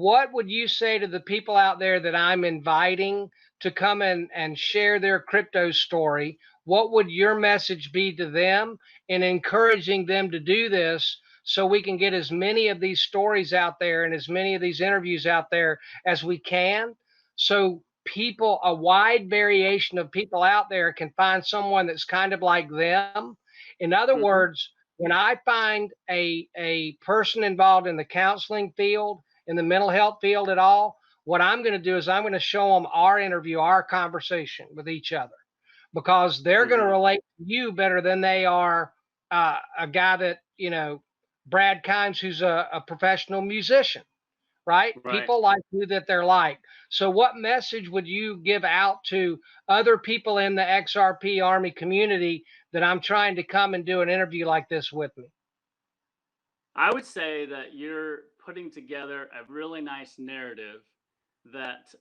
what would you say to the people out there that I'm inviting to come in and share their crypto story? What would your message be to them in encouraging them to do this so we can get as many of these stories out there and as many of these interviews out there as we can, so people, a wide variation of people out there, can find someone that's kind of like them? In other words, when I find a person involved in the counseling field, in the mental health field at all, what I'm going to do is I'm going to show them our interview, our conversation with each other, because they're going to relate to you better than they are a guy that, Brad Kimes, who's a professional musician, right? People like who that they're like. So what message would you give out to other people in the XRP Army community that I'm trying to come and do an interview like this with me? I would say that you're putting together a really nice narrative that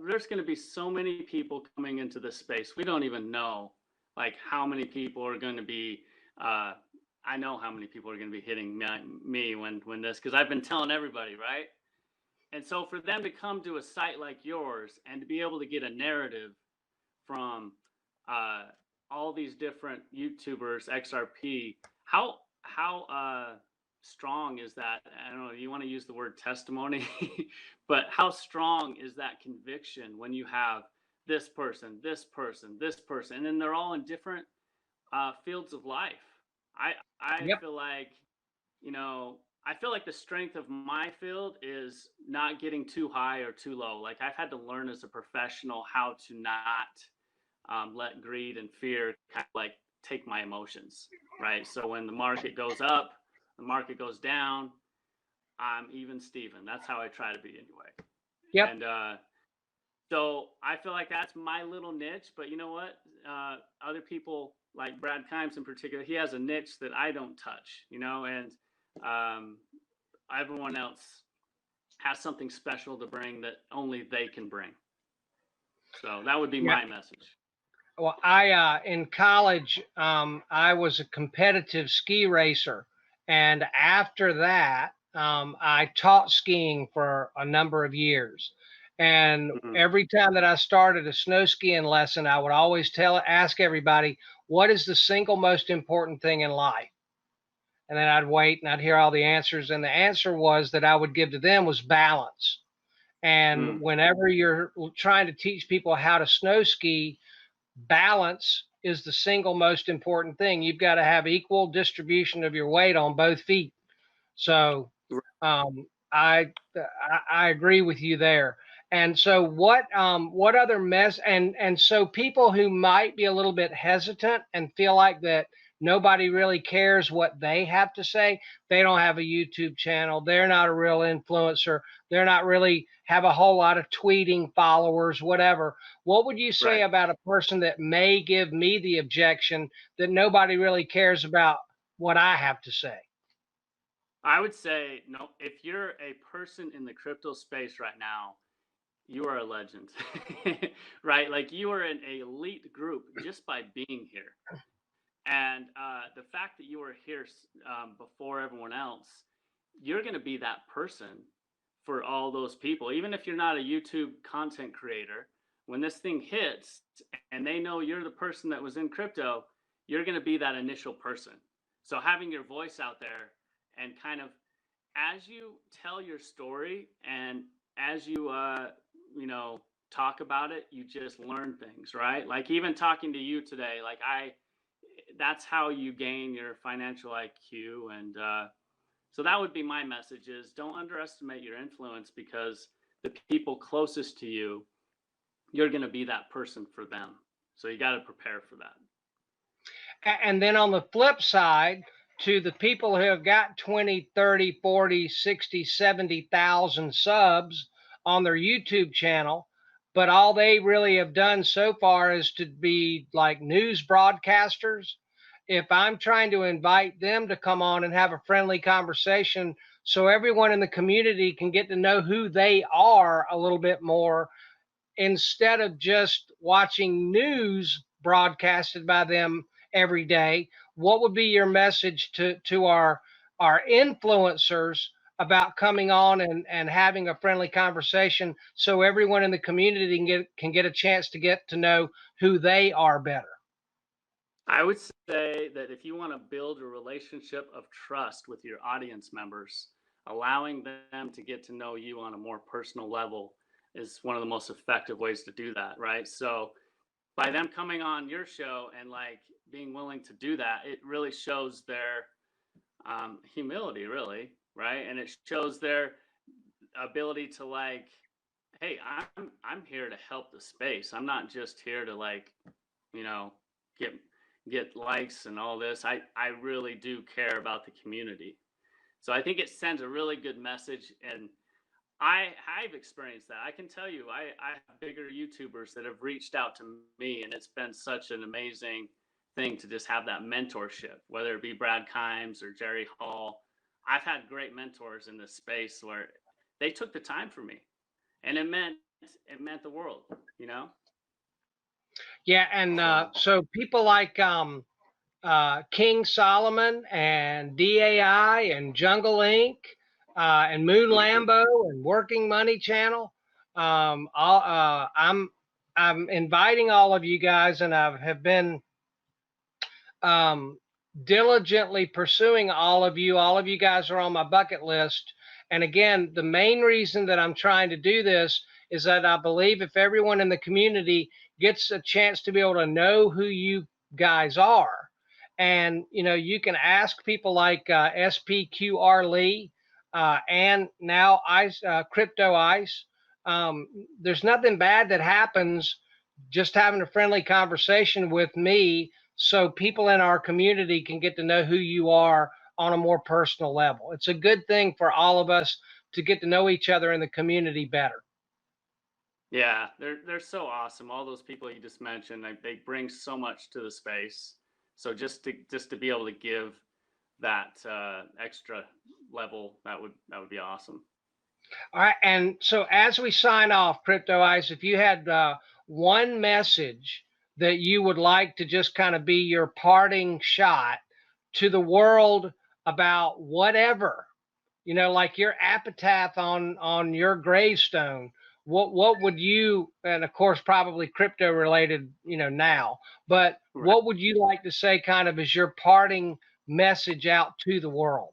there's going to be so many people coming into this space. We don't even know like how many people are going to be, I know how many people are going to be hitting me when this, because I've been telling everybody, right? And so for them to come to a site like yours and to be able to get a narrative from all these different YouTubers, XRP, how strong is that? I don't know, you want to use the word testimony, but how strong is that conviction when you have this person, this person, this person, and then they're all in different fields of life? I feel like, I feel like the strength of my field is not getting too high or too low. Like I've had to learn as a professional how to not let greed and fear kind of like take my emotions, right? So when the market goes up, the market goes down, I'm even Steven. That's how I try to be anyway. Yep. And so I feel like that's my little niche. But you know what? Other people like Brad Kimes in particular, he has a niche that I don't touch, and everyone else has something special to bring that only they can bring. So that would be my message. Well, in college, I was a competitive ski racer. And after that, I taught skiing for a number of years. And every time that I started a snow skiing lesson, I would always ask everybody, what is the single most important thing in life? And then I'd wait and I'd hear all the answers. And the answer was that I would give to them was balance. And whenever you're trying to teach people how to snow ski, balance is the single most important thing. You've got to have equal distribution of your weight on both feet. So I agree with you there. And so what other and so people who might be a little bit hesitant and feel like that nobody really cares what they have to say, they don't have a YouTube channel, they're not a real influencer, they're not really have a whole lot of tweeting followers, whatever. What would you say about a person that may give me the objection that nobody really cares about what I have to say? I would say, no, if you're a person in the crypto space right now, you are a legend, right? Like you are an elite group just by being here. And the fact that you are here before everyone else, you're going to be that person for all those people. Even if you're not a YouTube content creator, when this thing hits and they know you're the person that was in crypto, you're going to be that initial person. So having your voice out there and kind of as you tell your story and as you, talk about it, you just learn things, right? Like even talking to you today, like that's how you gain your financial IQ. And so that would be my message is don't underestimate your influence, because the people closest to you, you're going to be that person for them. So you got to prepare for that. And then on the flip side, to the people who have got 20, 30, 40, 60, 70,000 subs on their YouTube channel, but all they really have done so far is to be like news broadcasters. If I'm trying to invite them to come on and have a friendly conversation so everyone in the community can get to know who they are a little bit more, instead of just watching news broadcasted by them every day, what would be your message to our influencers about coming on and having a friendly conversation so everyone in the community can get a chance to get to know who they are better? I would say that if you want to build a relationship of trust with your audience members, allowing them to get to know you on a more personal level is one of the most effective ways to do that, right? So by them coming on your show and like being willing to do that, it really shows their humility, really, right? And it shows their ability to like, hey, I'm here to help the space. I'm not just here to like, you know, get likes and all this. I really do care about the community. So I think it sends a really good message, and I've experienced that. I can tell you, I have bigger YouTubers that have reached out to me, and it's been such an amazing thing to just have that mentorship, whether it be Brad Kimes or Jerry Hall. I've had great mentors in this space where they took the time for me, and it meant the world, you know. Yeah, and So so people like King Solomon and DAI and Jungle Inc. And Moon Lambo and Working Money Channel. I'm inviting all of you guys, and I have been um, diligently pursuing all of you. All of you guys are on my bucket list. And again, the main reason that I'm trying to do this is that I believe if everyone in the community gets a chance to be able to know who you guys are, and you can ask people like SPQR Lee and now Ice Crypto Ice. There's nothing bad that happens just having a friendly conversation with me so people in our community can get to know who you are on a more personal level. It's a good thing for all of us to get to know each other in the community better. yeah, they're so awesome. All those people you just mentioned, they bring so much to the space. So just to be able to give that extra level, that would be awesome. All right. And so as we sign off, Crypto Ice, if you had one message that you would like to just kind of be your parting shot to the world about whatever, like your epitaph on your gravestone, what would you, and of course probably crypto related, now, but Right. what would you like to say kind of as your parting message out to the world?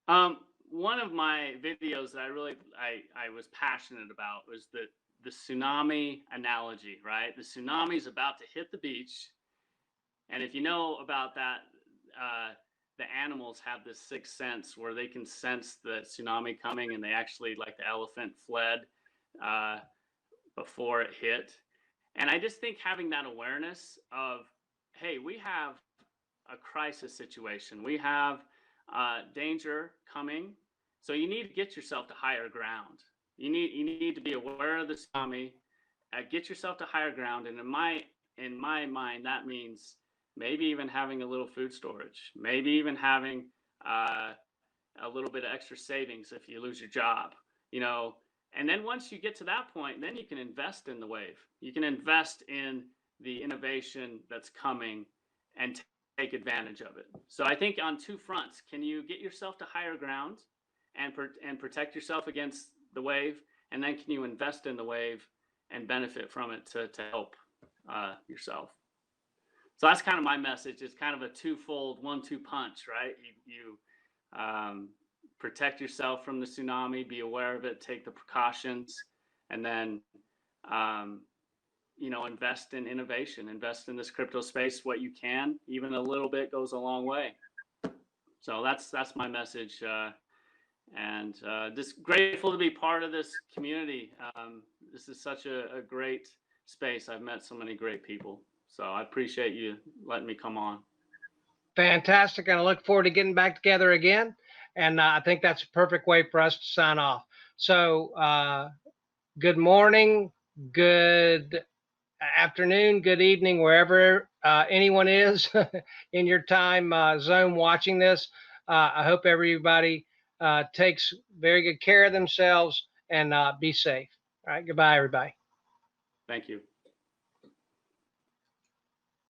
One of my videos that I was passionate about was the tsunami analogy, right? The tsunami is about to hit the beach, and if you know about that, the animals have this sixth sense where they can sense the tsunami coming, and they actually, like the elephant, fled uh, before it hit. And I just think having that awareness of, hey, we have a crisis situation, we have danger coming, so you need to get yourself to higher ground. You need to be aware of the tsunami, get yourself to higher ground, and in my mind that means maybe even having a little food storage, maybe even having uh, a little bit of extra savings if you lose your job, you know. And then once you get to that point, then you can invest in the wave. You can invest in the innovation that's coming and take advantage of it. So I think on two fronts, can you get yourself to higher ground and protect yourself against the wave, and then can you invest in the wave and benefit from it to help yourself. So that's kind of my message. It's kind of a twofold 1-2 punch, right? You protect yourself from the tsunami, be aware of it, take the precautions, and then invest in innovation, invest in this crypto space what you can. Even a little bit goes a long way. So that's my message, and just grateful to be part of this community. This is such a great space. I've met so many great people. So I appreciate you letting me come on. Fantastic. And I look forward to getting back together again. And I think that's a perfect way for us to sign off. So good morning, good afternoon, good evening, wherever anyone is in your time zone watching this. I hope everybody takes very good care of themselves and be safe. All right. Goodbye, everybody. Thank you.